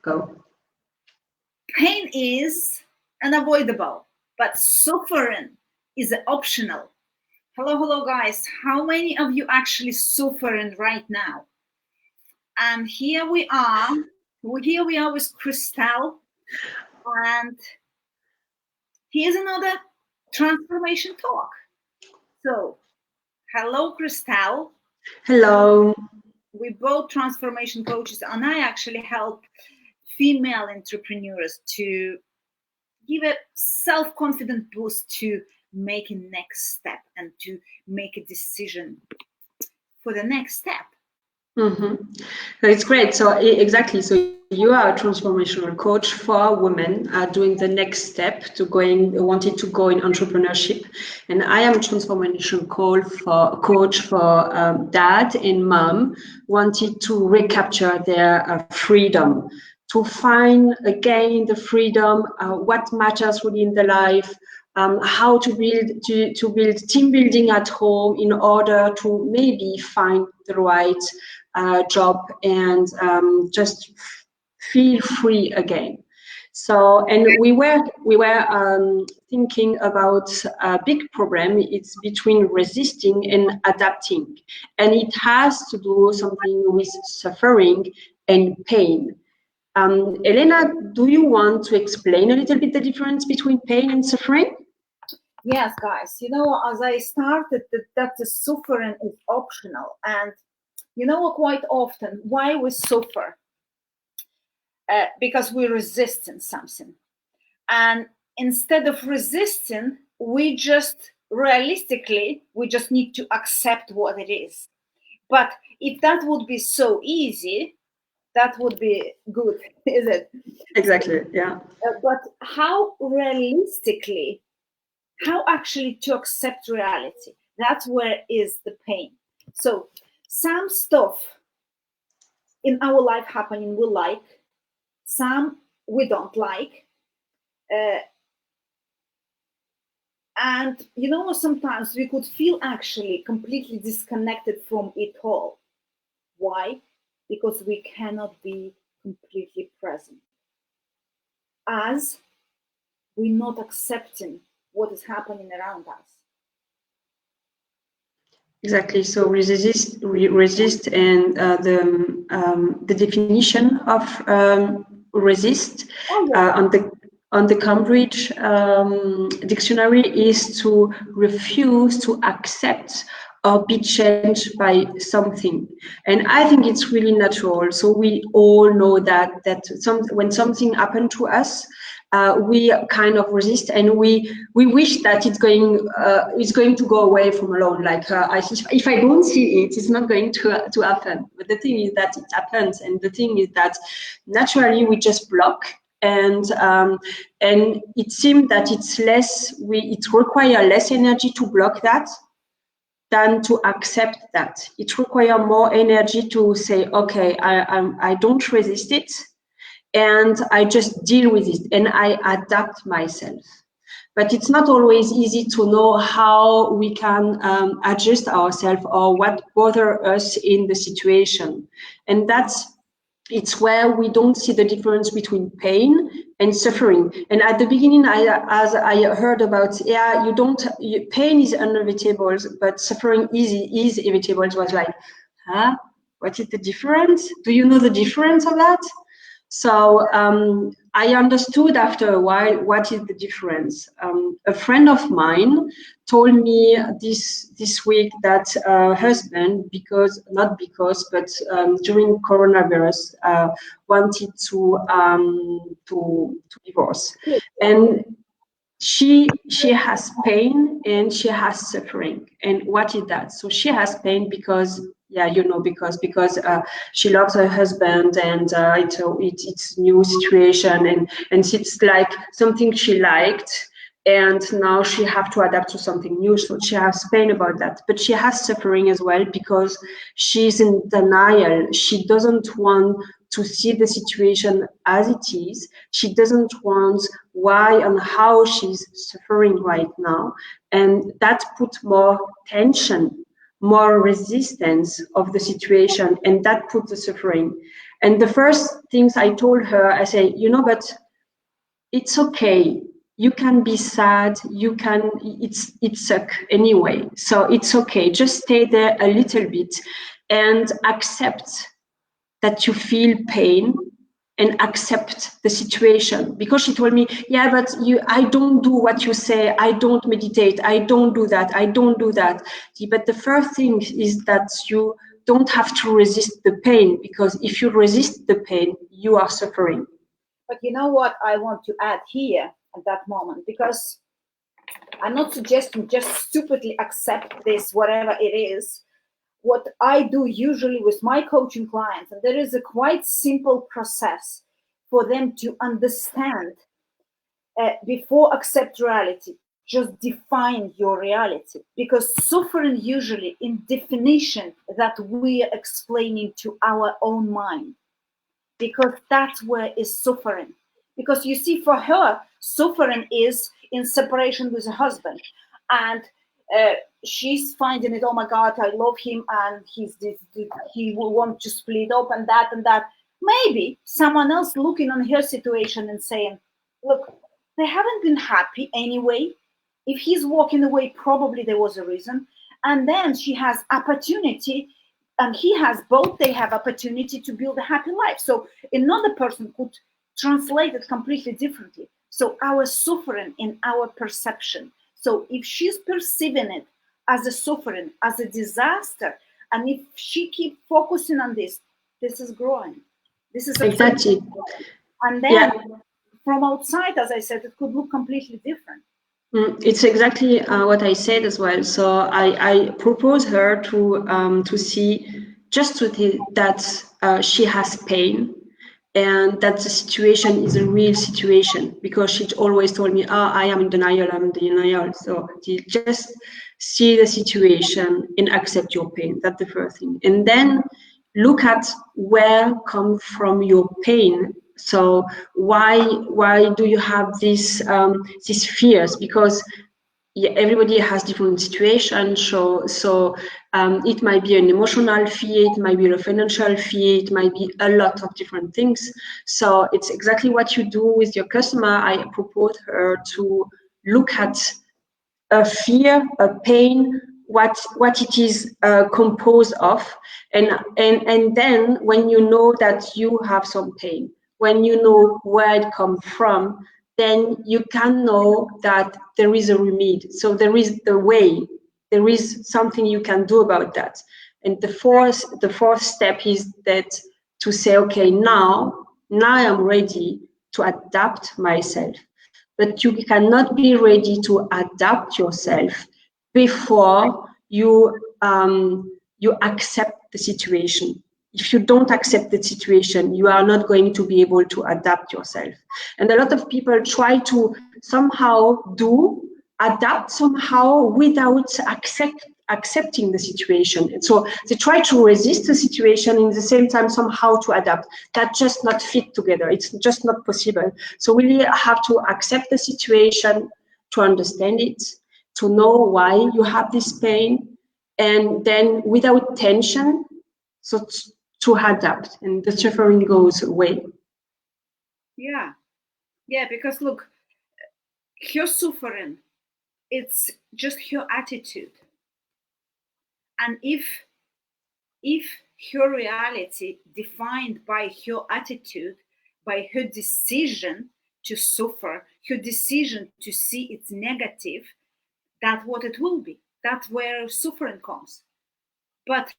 Go. Pain is unavoidable, but suffering is optional. Hello, guys. How many of you actually suffering right now? And here we are. Here we are with Christelle. And here's another transformation talk. So, hello, Christelle. Hello. We both transformation coaches, and I actually help female entrepreneurs to give a self-confident boost to make a next step and to make a decision for the next step. It's great. So exactly. So you are a transformational coach for women doing the next step to wanted to go in entrepreneurship, and I am a transformation coach for dad and mom wanted to recapture their freedom, to find again the freedom, what matters really in their life. How to build team building at home in order to maybe find the right job and just feel free again. So, and we were thinking about a big problem. It's between resisting and adapting, and it has to do something with suffering and pain. Elena, do you want to explain a little bit the difference between pain and suffering? Yes, guys. As I started, that the suffering is optional, and quite often why we suffer, because we're resisting something, and instead of resisting, we just need to accept what it is. But if that would be so easy, that would be good, is it? Exactly, yeah. But how actually to accept reality, that's where is the pain. So some stuff in our life happening we like, some we don't like, and sometimes we could feel actually completely disconnected from it all. Why? Because we cannot be completely present, as we're not accepting what is happening around us. Exactly. So resist, and the definition of resist on the Cambridge dictionary is to refuse to accept or be changed by something, and I think it's really natural. So we all know that when something happened to us, we kind of resist, and we wish that it's going to go away from alone. Like if I don't see it, it's not going to happen. But the thing is that it happens, and the thing is that naturally we just block. And it seems that it requires less energy to block that than to accept that. It requires more energy to say, okay, I don't resist it, and I just deal with it and I adapt myself. But it's not always easy to know how we can adjust ourselves or what bothers us in the situation. And it's where we don't see the difference between pain and suffering. And at the beginning, as I heard about, pain is inevitable, but suffering is inevitable. It was like, what is the difference? Do you know the difference of that? So I understood after a while what is the difference. A friend of mine told me this week that her husband, but during coronavirus, wanted to divorce, and she has pain and she has suffering. And what is that? So she has pain because because she loves her husband, and it's new situation, and it's like something she liked, and now she have to adapt to something new. So she has pain about that, but she has suffering as well because she's in denial. She doesn't want to see the situation as it is. She doesn't want why and how she's suffering right now, and that put more tension, more resistance of the situation, and that put the suffering. And the first things I told her, I say, but it's okay. You can be sad. It suck anyway. So it's okay. Just stay there a little bit and accept that you feel pain and accept the situation. Because she told me, yeah, but I don't do what you say. I don't meditate. I don't do that. I don't do that. But the first thing is that you don't have to resist the pain, because if you resist the pain, you are suffering. But you know what I want to add here at that moment, because I'm not suggesting just stupidly accept this, whatever it is. What I do usually with my coaching clients, and there is a quite simple process for them to understand before accept reality. Just define your reality, because suffering usually in definition that we are explaining to our own mind, because that's where is suffering. Because you see, for her, suffering is in separation with her husband, and she's finding it, oh my god, I love him, and he will want to split up, and that. Maybe someone else looking on her situation and saying, look, they haven't been happy anyway. If he's walking away, probably there was a reason. And then she has opportunity, and he has both. They have opportunity to build a happy life. So another person could translate it completely differently. So our suffering in our perception. So if she's perceiving it as a suffering, as a disaster, and if she keep focusing on this is growing. This is exactly. And then from outside, as I said, it could look completely different. It's exactly what I said as well. So I propose her to see just that she has pain, and that the situation is a real situation, because she always told me, I am in denial, I'm in denial. So just see the situation and accept your pain. That's the first thing. And then look at where come from your pain. So why do you have these fears? Because everybody has different situations. So it might be an emotional fear, it might be a financial fear, it might be a lot of different things. So it's exactly what you do with your customer. I propose her to look at a fear, a pain, what it is composed of, and then when you know that you have some pain, when you know where it comes from, then you can know that there is a remedy. So there is the way, there is something you can do about that. And the fourth step is that to say, okay, now I'm ready to adapt myself. But you cannot be ready to adapt yourself before you accept the situation. If you don't accept the situation, you are not going to be able to adapt yourself. And a lot of people try to somehow adapt somehow without accepting the situation. And so they try to resist the situation, in the same time somehow to adapt. That just not fit together. It's just not possible. So we really have to accept the situation, to understand it, to know why you have this pain, and then without tension, so to adapt, and the suffering goes away. Yeah, because look, her suffering, it's just her attitude. And if her reality defined by her attitude, by her decision to suffer, her decision to see it's negative, that's what it will be. That's where suffering comes. But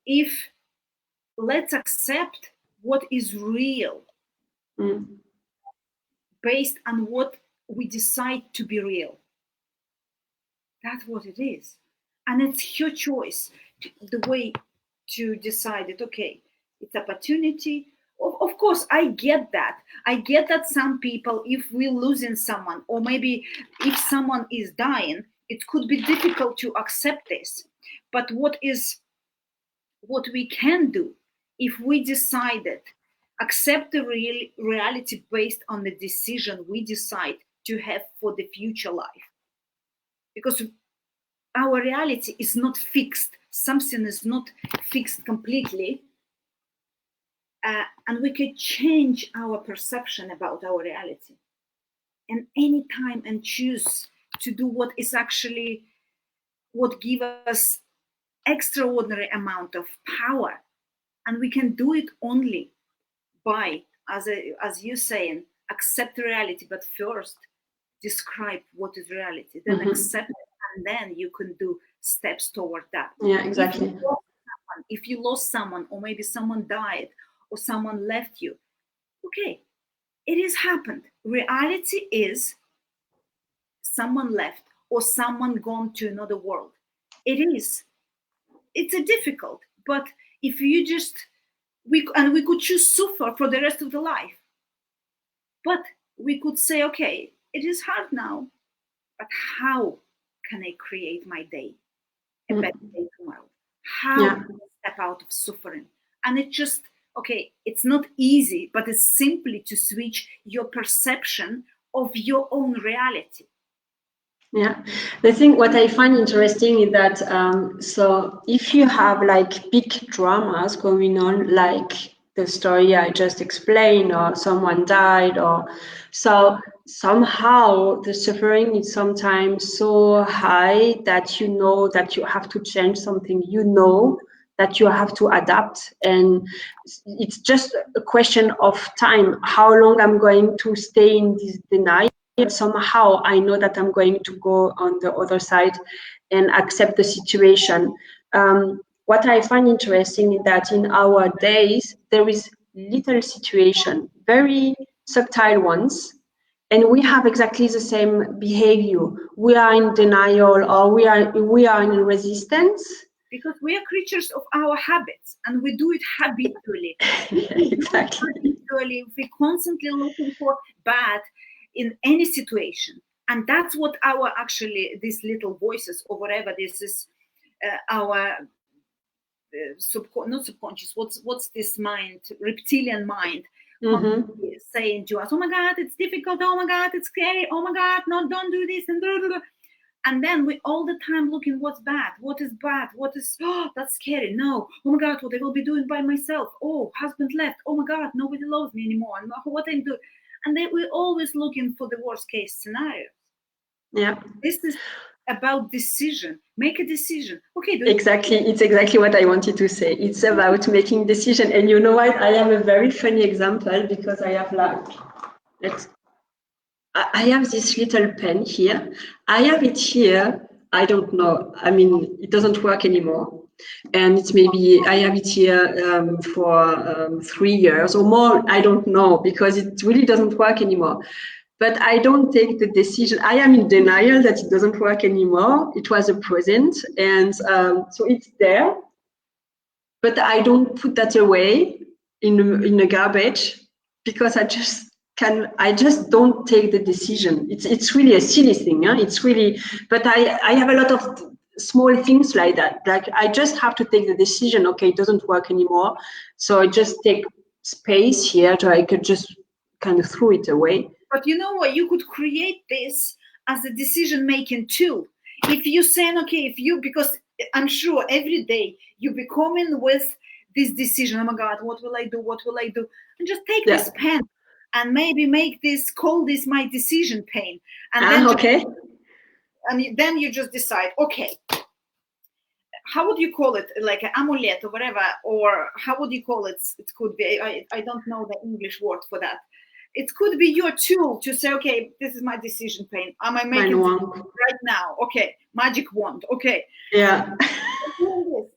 if let's accept what is real based on what we decide to be real, that's what it is. And it's her choice, the way to decide it. Okay, it's opportunity. Of course, I get that. I get that some people, if we're losing someone, or maybe if someone is dying, it could be difficult to accept this. But what we can do, if we decided, accept the reality based on the decision we decide to have for the future life. Because our reality is not fixed. Something is not fixed completely. and we can change our perception about our reality, and anytime, and choose to do what is actually what give us extraordinary amount of power. And we can do it only by, as you're saying, accept reality, but first describe what is reality, then accept it, and then you can do steps toward that. Yeah, exactly. If you lost someone, or maybe someone died, or someone left you, okay, it has happened. Reality is someone left, or someone gone to another world. It's a difficult, but if you just, we could choose suffer for the rest of the life, but we could say, okay, it is hard now, but how can I create my day a better day tomorrow? How can I step out of suffering? And it just, okay, it's not easy, but it's simply to switch your perception of your own reality. Yeah, the thing, what I find interesting is that, so if you have like big dramas going on, like the story I just explained, or someone died, or so somehow the suffering is sometimes so high that you know that you have to change something, you know that you have to adapt, and it's just a question of time, how long I'm going to stay in this denial. Somehow I know that I'm going to go on the other side and accept the situation. What I find interesting is that in our days, there is little situation, very subtle ones, and we have exactly the same behavior. We are in denial, or we are in resistance. Because we are creatures of our habits, and we do it habitually. Exactly. Habitually, we're constantly looking for bad in any situation, and that's what our actually these little voices, or whatever this is, our not subconscious. What's this mind, reptilian mind, saying to us, "Oh my God, it's difficult. Oh my God, it's scary. Oh my God, no, don't do this and do." And then we all the time looking what's bad, what is bad, what is, oh, that's scary. No, oh my God, what I will be doing by myself. Oh, husband left. Oh my God, nobody loves me anymore. And what I'm doing. And then we're always looking for the worst case scenario. Yeah. This is about decision. Make a decision. Okay. Exactly. It's exactly what I wanted to say. It's about making decision. And you know what? I have a very funny example, because I have I have this little pen here. I have it here. I don't know. I mean, it doesn't work anymore. And it's maybe, I have it here for 3 years or more. I don't know, because it really doesn't work anymore. But I don't take the decision. I am in denial that it doesn't work anymore. It was a present. And so it's there. But I don't put that away in a garbage, because I just don't take the decision. It's really a silly thing. Huh? It's really, but I have a lot of small things like that. Like I just have to take the decision. Okay, it doesn't work anymore. So I just take space here, so I could just kind of throw it away. But you know what? You could create this as a decision-making tool. If you say, okay, because I'm sure every day you be coming with this decision. Oh my God, what will I do? What will I do? And just take this pen and maybe call this my decision pane. And then then you just decide, okay, how would you call it? Like an amulet or whatever, or how would you call it? It could be, I don't know the English word for that. It could be your tool to say, okay, this is my decision pane. Am I making it right now? Okay, magic wand. Okay. Yeah.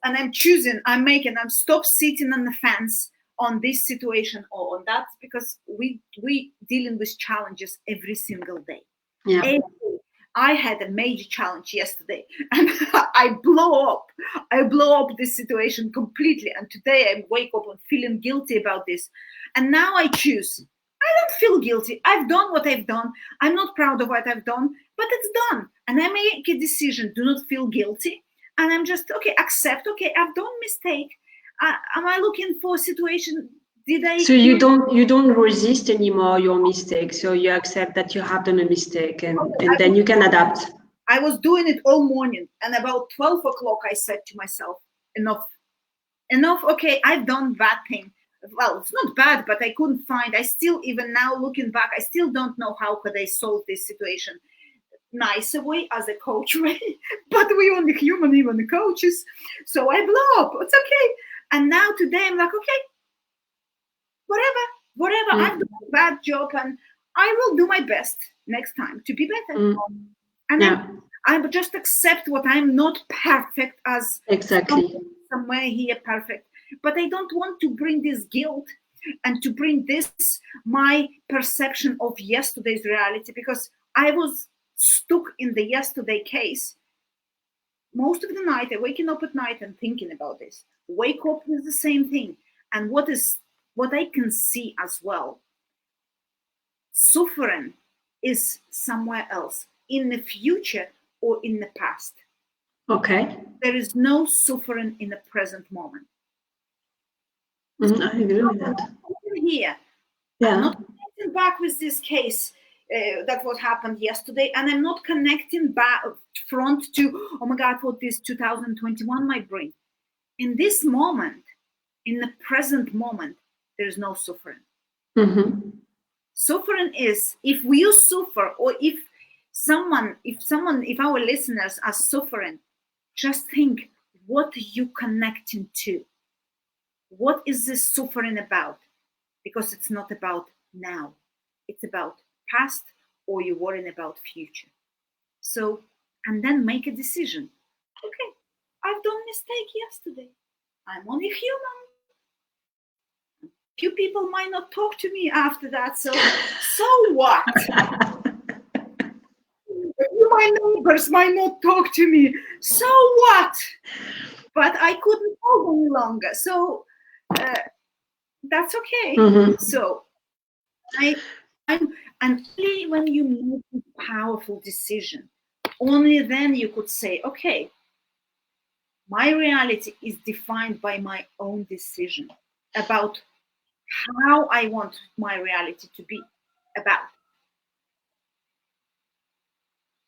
And I'm choosing, I'm stop sitting on the fence on this situation or on that, because we dealing with challenges every single day. Yeah. I had a major challenge yesterday, and I blow up this situation completely. And today I wake up and feeling guilty about this. And now I choose. I don't feel guilty. I've done what I've done. I'm not proud of what I've done, but it's done. And I make a decision, do not feel guilty. And I'm just, okay, accept, okay, I've done mistake. Am I looking for a situation? So you don't resist anymore your mistake. So you accept that you have done a mistake, and then you can adapt. I was doing it all morning, and about 12 o'clock I said to myself, enough. Okay, I've done that thing. well, it's not bad, but I couldn't find, I still, even now looking back, I still don't know how could I solve this situation nicer way as a coach way. But we only human, even the coaches. So I blow up. It's okay. And now today I'm like, okay, whatever, I've done a bad job and I will do my best next time to be better. And then I just accept what I'm not perfect as exactly somewhere here perfect. But I don't want to bring this guilt and to bring this my perception of yesterday's reality, because I was stuck in the yesterday case most of the night. I waking up at night and thinking about this. Wake up with the same thing. And what I can see as well, suffering is somewhere else, in the future or in the past. Okay. There is no suffering in the present moment. I agree with that. Here, I'm not connecting back with this case that what happened yesterday, and I'm not connecting back front to, oh my God, what this 2021 might bring. In this moment, in the present moment, there's no suffering. Suffering is if we suffer, or if our listeners are suffering, just think, what are you connecting to? What is this suffering about? Because it's not about now. It's about past, or you're worrying about future. So, and then make a decision. Okay, I've done a mistake yesterday. I'm only human. Few people might not talk to me after that. So what? My neighbors might not talk to me. So what? But I couldn't hold any longer. So that's okay. So and only when you make a powerful decision, only then you could say, okay, my reality is defined by my own decision about how I want my reality to be about.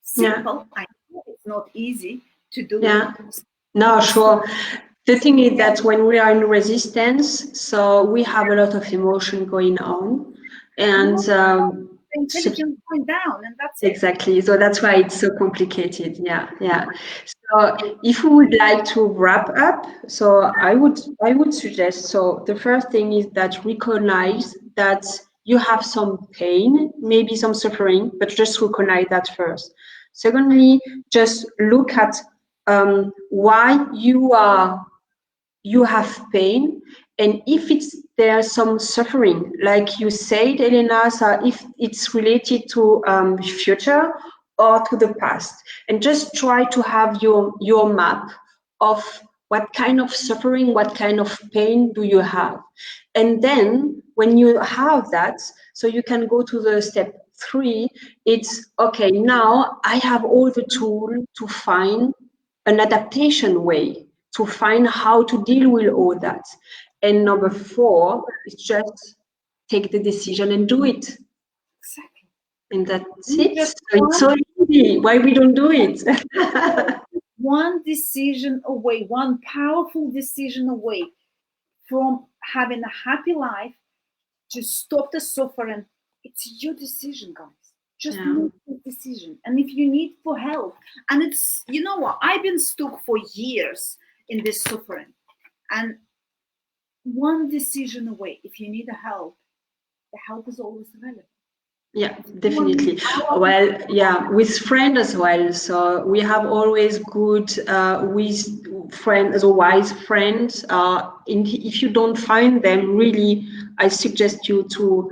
Simple. I know it's not easy to do. No, sure. The thing is that when we are in resistance, so we have a lot of emotion going on, and intelligence going down, and that's exactly. So that's why it's so complicated. Yeah. So if we would like to wrap up, so I would suggest. So the first thing is that recognize that you have some pain, maybe some suffering, but just recognize that first. Secondly, just look at why you have pain, and if there's some suffering, like you said, Elena, so if it's related to future or to the past, and just try to have your map of what kind of suffering, what kind of pain do you have. And then when you have that, so you can go to the step 3. It's okay, now I have all the tools to find an adaptation way, to find how to deal with all that. And number 4 is just take the decision and do it. Exactly. And that's it. So it's so easy. Why we don't do it? One decision away, one powerful decision away from having a happy life, to stop the suffering. It's your decision, guys. Just make the decision. And if you need for help, and it's, you know what, I've been stuck for years in this suffering, and one decision away, if you need help, the help is always available. Yeah, definitely. Well, yeah, with friends as well. So we have always good with friends, wise friends. If you don't find them, really, I suggest you to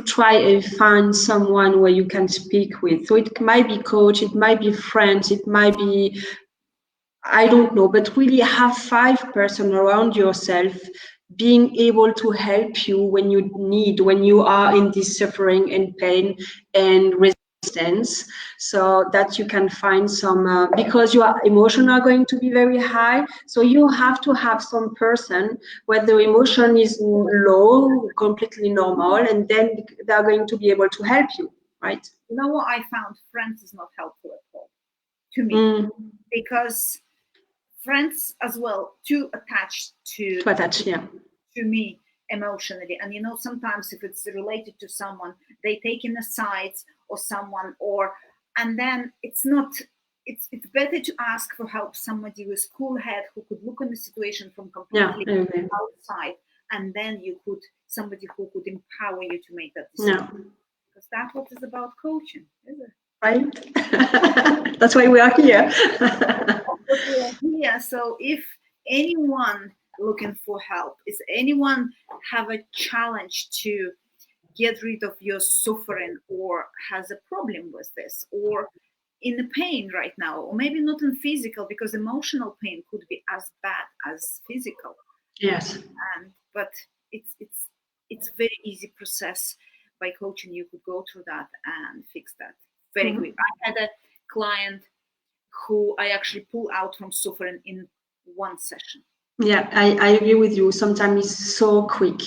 try and find someone where you can speak with. So it might be coach, it might be friends, it might be, I don't know, but really have 5 person around yourself being able to help you when you need, when you are in this suffering and pain and resistance, so that you can find some, because your emotions are going to be very high. So you have to have some person where the emotion is low, completely normal, and then they're going to be able to help you, right? You know what I found? Friends is not helpful at all to me, because friends as well too attached to yeah, to me, emotionally. And sometimes if it's related to someone, they take in the sides or someone, and then it's better to ask for help somebody with cool head who could look at the situation from completely outside, and then somebody who could empower you to make that decision. Because that's what it's about coaching, is it? Right. That's why we are here. Yeah. So if anyone looking for help, is anyone have a challenge to get rid of your suffering, or has a problem with this, or in the pain right now, or maybe not in physical, because emotional pain could be as bad as physical. Yes. But it's very easy process. By coaching, you could go through that and fix that very quick. I had a client who I actually pull out from suffering in one session. Yeah, I agree with you. Sometimes it's so quick.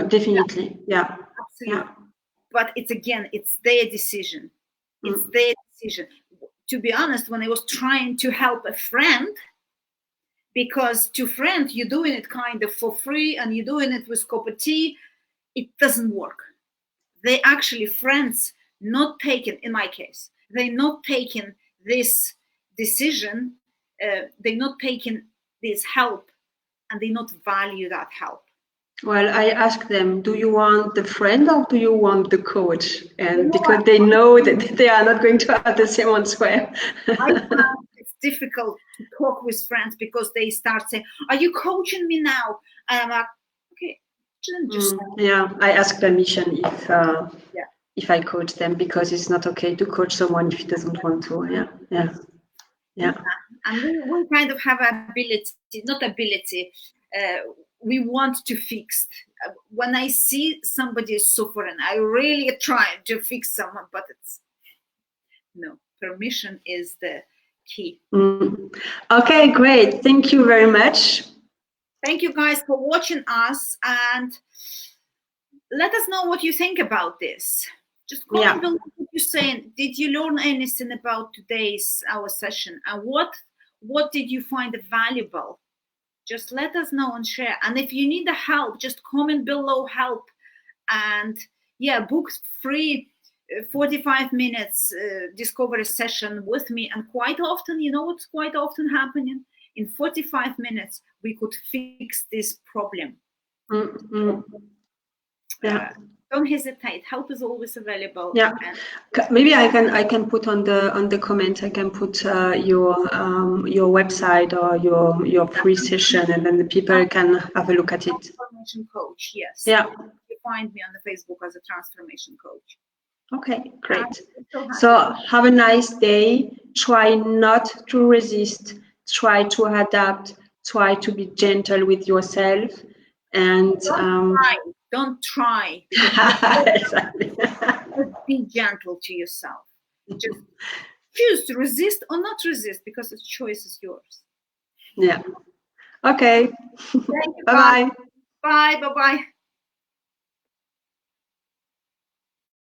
Definitely. Yeah. Absolutely. Yeah. But it's their decision. It's their decision. To be honest, when I was trying to help a friend, because to friend, you're doing it kind of for free and you're doing it with cup of tea, it doesn't work. They actually, friends, not taking, in my case, they're not taking this decision, they're not taking this help, and they not value that help. Well, I ask them, do you want the friend or do you want the coach? And because they know that they are not going to have the same answer. I found it's difficult to talk with friends because they start saying, are you coaching me now? And I'm like, okay, just yeah, I ask permission if I coach them, because it's not okay to coach someone if he doesn't want to. Yeah. And we kind of have we want to fix. When I see somebody suffering, I really try to fix someone, but permission is the key. Okay, great. Thank you very much. Thank you guys for watching us, and let us know what you think about this. Just comment below what you're saying. Did you learn anything about our session, and what did you find valuable? Just let us know and share. And if you need the help, just comment below help, and book free 45 minutes discovery session with me. And quite often, what's quite often happening? In 45 minutes, we could fix this problem. Don't hesitate. Help is always available. Yeah, maybe I can put on the comment. I can put your website or your free session, and then the people can have a look at it. Transformation coach, yes. Yeah. You find me on the Facebook as a transformation coach. Okay, great. So have a nice day. Try not to resist. Try to adapt. Try to be gentle with yourself, and don't try. Exactly. Be gentle to yourself. Just choose to resist or not resist, because the choice is yours. Yeah. Okay. Thank you. Bye-bye. Bye. Bye-bye.